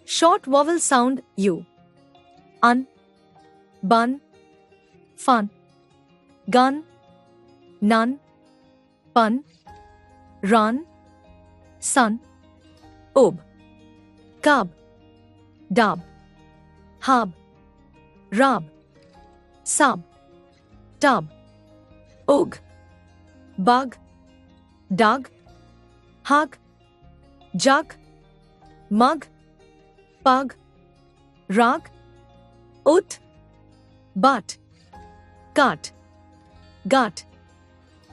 Short vowel sound U. Un, bun, fun, gun, nun, pun, run, sun, ob, cub, dub, hub, rub, sub, tub, ug, bug, dug, hug, jug, mug, pug, rug, ut, butt, cut, gut,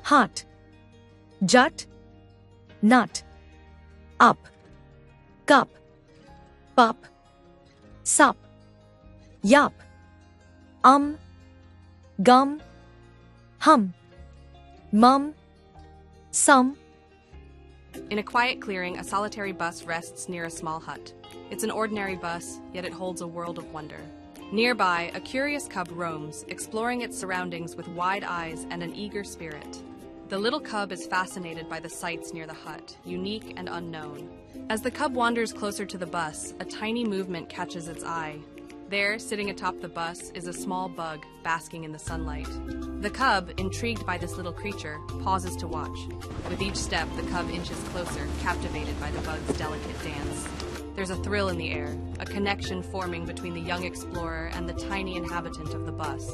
hut, jut, nut, up, cup, pup, sup, yup, gum, hum, mum, sum. In a quiet clearing, a solitary bus rests near a small hut. It's an ordinary bus, yet it holds a world of wonder. Nearby, a curious cub roams, exploring its surroundings with wide eyes and an eager spirit. The little cub is fascinated by the sights near the hut, unique and unknown. As the cub wanders closer to the bus, a tiny movement catches its eye. There, sitting atop the bus, is a small bug basking in the sunlight. The cub, intrigued by this little creature, pauses to watch. With each step, the cub inches closer, captivated by the bug's delicate dance. There's a thrill in the air, a connection forming between the young explorer and the tiny inhabitant of the bus.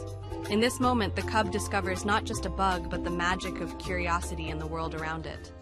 In this moment, the cub discovers not just a bug, but the magic of curiosity in the world around it.